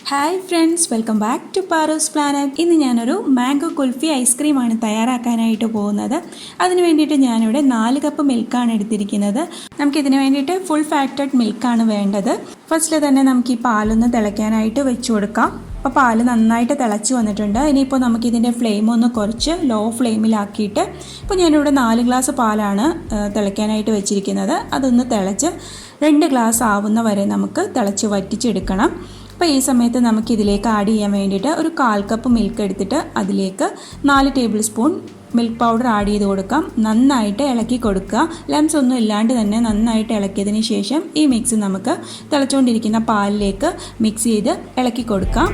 Hi friends, welcome back to Paru's planet. ഇന്ന് ഞാനൊരു mango kulfi ഐസ്ക്രീമാണ് തയ്യാറാക്കാനായിട്ട് പോകുന്നത്. അതിന് വേണ്ടിയിട്ട് ഞാനിവിടെ 4 കപ്പ് മിൽക്കാണ് എടുത്തിരിക്കുന്നത്. നമുക്കിതിന് വേണ്ടിയിട്ട് ഫുൾ ഫാറ്റഡ് മിൽക്കാണ് വേണ്ടത്. ഫസ്റ്റിൽ തന്നെ നമുക്ക് ഈ പാലൊന്ന് തിളയ്ക്കാനായിട്ട് വെച്ച് കൊടുക്കാം. അപ്പോൾ പാല് നന്നായിട്ട് തിളച്ച് വന്നിട്ടുണ്ട്. ഇനിയിപ്പോൾ നമുക്കിതിൻ്റെ ഫ്ലെയിം ഒന്ന് കുറച്ച് ലോ ഫ്ലെയിമിലാക്കിയിട്ട്, ഇപ്പോൾ ഞാനിവിടെ 4 ഗ്ലാസ് പാലാണ് തിളയ്ക്കാനായിട്ട് വെച്ചിരിക്കുന്നത്. അതൊന്ന് തിളച്ച് 2 ഗ്ലാസ് ആവുന്ന വരെ നമുക്ക് തിളച്ച് വറ്റിച്ചെടുക്കണം. അപ്പോൾ ഈ സമയത്ത് നമുക്കിതിലേക്ക് ആഡ് ചെയ്യാൻ വേണ്ടിയിട്ട് ഒരു 1/4 കപ്പ് മിൽക്ക് എടുത്തിട്ട് അതിലേക്ക് 4 table spoon milk powder add ചെയ്ത് കൊടുക്കാം. നന്നായിട്ട് ഇളക്കി കൊടുക്കുക. ലംസ് ഒന്നും ഇല്ലാണ്ട് തന്നെ നന്നായിട്ട് ഇളക്കിയതിന് ശേഷം ഈ മിക്സ് നമുക്ക് തിളച്ചുകൊണ്ടിരിക്കുന്ന പാലിലേക്ക് മിക്സ് ചെയ്ത് ഇളക്കി കൊടുക്കാം.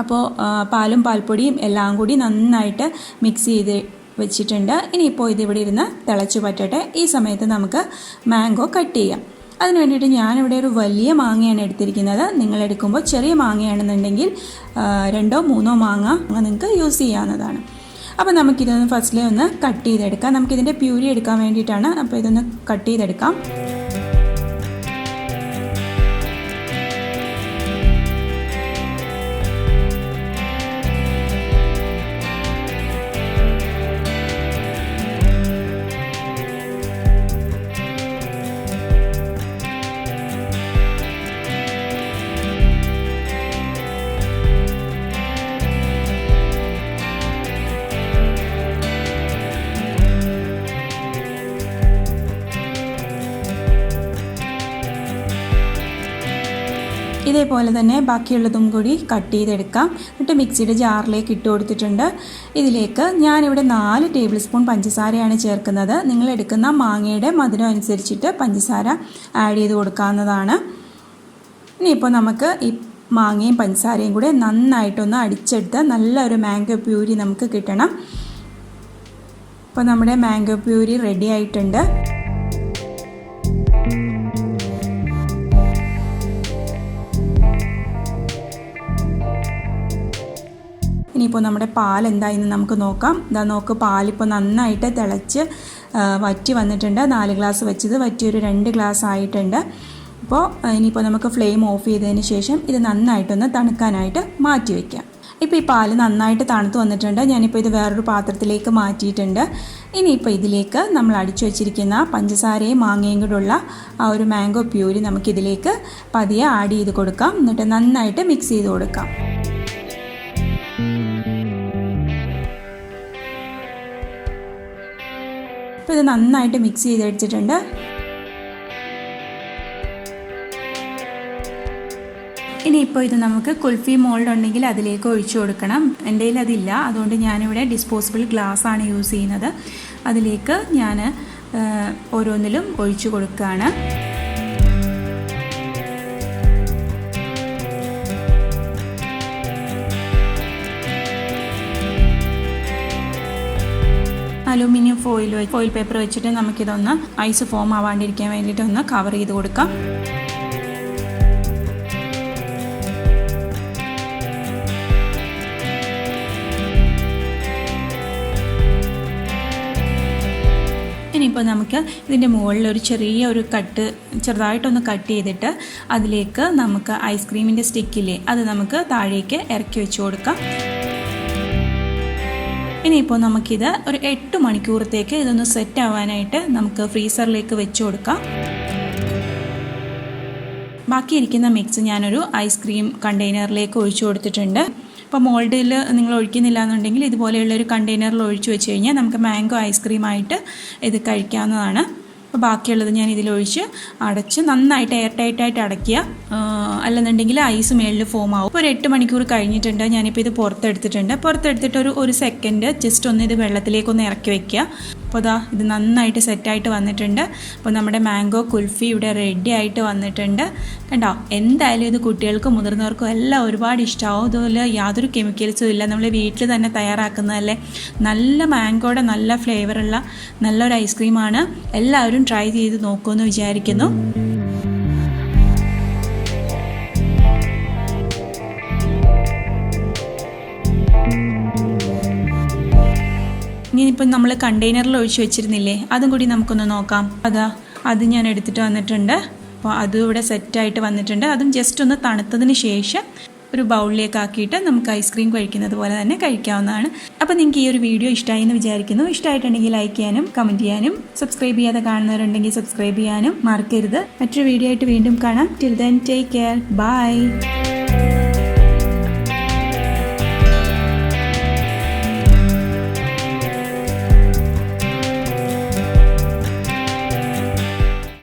അപ്പോൾ പാലും പാൽപ്പൊടിയും എല്ലാം കൂടി നന്നായിട്ട് മിക്സ് ചെയ്ത് വെച്ചിട്ടുണ്ട്. ഇനിയിപ്പോൾ ഇതിവിടെ ഇരുന്ന് തിളച്ച് പറ്റട്ടെ. ഈ സമയത്ത് നമുക്ക് മാംഗോ കട്ട് ചെയ്യാം. അതിന് വേണ്ടിയിട്ട് ഞാനിവിടെ ഒരു വലിയ മാങ്ങയാണ് എടുത്തിരിക്കുന്നത്. നിങ്ങളെടുക്കുമ്പോൾ ചെറിയ മാങ്ങയാണെന്നുണ്ടെങ്കിൽ 2 or 3 മാങ്ങ നിങ്ങൾക്ക് യൂസ് ചെയ്യാവുന്നതാണ്. അപ്പോൾ നമുക്കിതൊന്ന് ഫസ്റ്റിലെ ഒന്ന് കട്ട് ചെയ്തെടുക്കാം. നമുക്കിതിൻ്റെ പ്യൂരി എടുക്കാൻ വേണ്ടിയിട്ടാണ്. അപ്പോൾ ഇതൊന്ന് കട്ട് ചെയ്തെടുക്കാം. ഇതേപോലെ തന്നെ ബാക്കിയുള്ളതും കൂടി കട്ട് ചെയ്തെടുക്കാം. എന്നിട്ട് മിക്സിയുടെ ജാറിലേക്ക് ഇട്ട് കൊടുത്തിട്ടുണ്ട്. ഇതിലേക്ക് ഞാനിവിടെ 4 ടേബിൾ സ്പൂൺ പഞ്ചസാരയാണ് ചേർക്കുന്നത്. നിങ്ങൾ എടുക്കുന്ന മാങ്ങയുടെ മധുരം അനുസരിച്ചിട്ട് പഞ്ചസാര ആഡ് ചെയ്ത് കൊടുക്കാവുന്നതാണ്. ഇനിയിപ്പോൾ നമുക്ക് ഈ മാങ്ങയും പഞ്ചസാരയും കൂടെ നന്നായിട്ടൊന്ന് അടിച്ചെടുത്ത് നല്ലൊരു മാംഗോ പ്യൂരി നമുക്ക് കിട്ടണം. അപ്പോൾ നമ്മുടെ മാംഗോ പ്യൂരി റെഡി ആയിട്ടുണ്ട്. ഇനിയിപ്പോൾ നമ്മുടെ പാൽ എന്തായെന്ന് നമുക്ക് നോക്കാം. ഇതാ നോക്ക്, പാലിപ്പോൾ നന്നായിട്ട് തിളച്ച് വറ്റി വന്നിട്ടുണ്ട്. 4 ഗ്ലാസ് വെച്ചത് വറ്റിയൊരു 2 ഗ്ലാസ് ആയിട്ടുണ്ട്. അപ്പോൾ ഇനിയിപ്പോൾ നമുക്ക് ഫ്ലെയിം ഓഫ് ചെയ്തതിന് ശേഷം ഇത് നന്നായിട്ടൊന്ന് തണുക്കാനായിട്ട് മാറ്റി വയ്ക്കാം. ഇപ്പോൾ ഈ പാൽ നന്നായിട്ട് തണുത്ത് വന്നിട്ടുണ്ട്. ഞാനിപ്പോൾ ഇത് വേറൊരു പാത്രത്തിലേക്ക് മാറ്റിയിട്ടുണ്ട്. ഇനിയിപ്പോൾ ഇതിലേക്ക് നമ്മൾ അടിച്ചു വച്ചിരിക്കുന്ന പഞ്ചസാരയും മാങ്ങയും കൂടെയുള്ള ആ ഒരു മാംഗോ പ്യൂരി നമുക്കിതിലേക്ക് പതിയെ ആഡ് ചെയ്ത് കൊടുക്കാം. എന്നിട്ട് നന്നായിട്ട് മിക്സ് ചെയ്ത് കൊടുക്കാം. അപ്പോൾ ഇത് നന്നായിട്ട് മിക്സ് ചെയ്തെടുത്തിട്ടുണ്ട്. ഇനിയിപ്പോൾ ഇത് നമുക്ക് കുൽഫി മോൾഡ് ഉണ്ടെങ്കിൽ അതിലേക്ക് ഒഴിച്ചു കൊടുക്കണം. എൻ്റെ കയ്യിൽ അതില്ല, അതുകൊണ്ട് ഞാനിവിടെ ഡിസ്പോസിബിൾ ഗ്ലാസ് ആണ് യൂസ് ചെയ്യുന്നത്. അതിലേക്ക് ഞാൻ ഓരോന്നിലും ഒഴിച്ചു കൊടുക്കുകയാണ്. അലൂമിനിയം ഫോയിൽ പേപ്പർ വെച്ചിട്ട് നമുക്കിതൊന്ന് ഐസ് ഫോം ആവാണ്ടിരിക്കാൻ വേണ്ടിയിട്ട് ഒന്ന് കവർ ചെയ്ത് കൊടുക്കാം. ഇനിയിപ്പോൾ നമുക്ക് ഇതിൻ്റെ മുകളിൽ ഒരു ചെറിയൊരു ചെറുതായിട്ടൊന്ന് കട്ട് ചെയ്തിട്ട് അതിലേക്ക് നമുക്ക് ഐസ്ക്രീമിൻ്റെ സ്റ്റിക്കില്ലേ അത് നമുക്ക് താഴേക്ക് ഇറക്കി വെച്ച് കൊടുക്കാം. ഇനിയിപ്പോൾ നമുക്കിത് ഒരു 8 മണിക്കൂറത്തേക്ക് ഇതൊന്ന് സെറ്റ് ആവാനായിട്ട് നമുക്ക് ഫ്രീസറിലേക്ക് വെച്ച് കൊടുക്കാം. ബാക്കിയിരിക്കുന്ന മിക്സ് ഞാനൊരു ഐസ്ക്രീം കണ്ടെയ്നറിലേക്ക് ഒഴിച്ചു കൊടുത്തിട്ടുണ്ട്. ഇപ്പോൾ മോൾഡിൽ നിങ്ങൾ ഒഴിക്കുന്നില്ല എന്നുണ്ടെങ്കിൽ ഇതുപോലെയുള്ളൊരു കണ്ടെയ്നറിൽ ഒഴിച്ചു വെച്ച് കഴിഞ്ഞാൽ നമുക്ക് മാംഗോ ഐസ്ക്രീമായിട്ട് ഇത് കഴിക്കാവുന്നതാണ്. അപ്പോൾ ബാക്കിയുള്ളത് ഞാൻ ഇതിലൊഴിച്ച് അടച്ച് നന്നായിട്ട് എയർ ടൈറ്റായിട്ട് അടയ്ക്കുക. അല്ലെന്നുണ്ടെങ്കിൽ ഐസ് മേളിൽ ഫോം ആവും. ഇപ്പോൾ ഒരു 8 മണിക്കൂർ കഴിഞ്ഞിട്ടുണ്ട്. ഞാനിപ്പോൾ ഇത് പുറത്തെടുത്തിട്ട് ഒരു സെക്കൻഡ് ജസ്റ്റ് ഒന്ന് ഇത് വെള്ളത്തിലേക്കൊന്ന് ഇറക്കി വയ്ക്കുക. അപ്പോൾ ഇത് നന്നായിട്ട് സെറ്റായിട്ട് വന്നിട്ടുണ്ട്. അപ്പോൾ നമ്മുടെ മാംഗോ കുൽഫി ഇവിടെ റെഡി ആയിട്ട് വന്നിട്ടുണ്ട്. കണ്ടോ, എന്തായാലും ഇത് കുട്ടികൾക്കും മുതിർന്നവർക്കും എല്ലാം ഒരുപാട് ഇഷ്ടമാവും. അതുപോലെ യാതൊരു കെമിക്കൽസും ഇല്ല, നമ്മൾ വീട്ടിൽ തന്നെ തയ്യാറാക്കുന്നതല്ലേ. നല്ല മാംഗോയുടെ നല്ല ഫ്ലേവറുള്ള നല്ലൊരു ഐസ്ക്രീമാണ്. എല്ലാവരും ട്രൈ ചെയ്ത് നോക്കുമെന്ന് വിചാരിക്കുന്നു. ഇപ്പം നമ്മൾ കണ്ടെയ്നറിൽ ഒഴിച്ച് വെച്ചിരുന്നില്ലേ, അതും കൂടി നമുക്കൊന്ന് നോക്കാം. അത് ഞാൻ എടുത്തിട്ട് വന്നിട്ടുണ്ട്. അപ്പോൾ അതും ഇവിടെ സെറ്റായിട്ട് വന്നിട്ടുണ്ട്. അതും ജസ്റ്റ് ഒന്ന് തണുത്തതിന് ശേഷം ഒരു ബൗളിലേക്ക് ആക്കിയിട്ട് നമുക്ക് ഐസ്ക്രീം കഴിക്കുന്നത് പോലെ തന്നെ കഴിക്കാവുന്നതാണ്. അപ്പോൾ നിങ്ങൾക്ക് ഈ ഒരു വീഡിയോ ഇഷ്ടമായി എന്ന് വിചാരിക്കുന്നു. ഇഷ്ടമായിട്ടുണ്ടെങ്കിൽ ലൈക്ക് ചെയ്യാനും കമൻറ്റ് ചെയ്യാനും സബ്സ്ക്രൈബ് ചെയ്യാതെ കാണുന്നവരുണ്ടെങ്കിൽ സബ്സ്ക്രൈബ് ചെയ്യാനും മറക്കരുത്. മറ്റൊരു വീഡിയോ ആയിട്ട് വീണ്ടും കാണാം. Till then take care. By.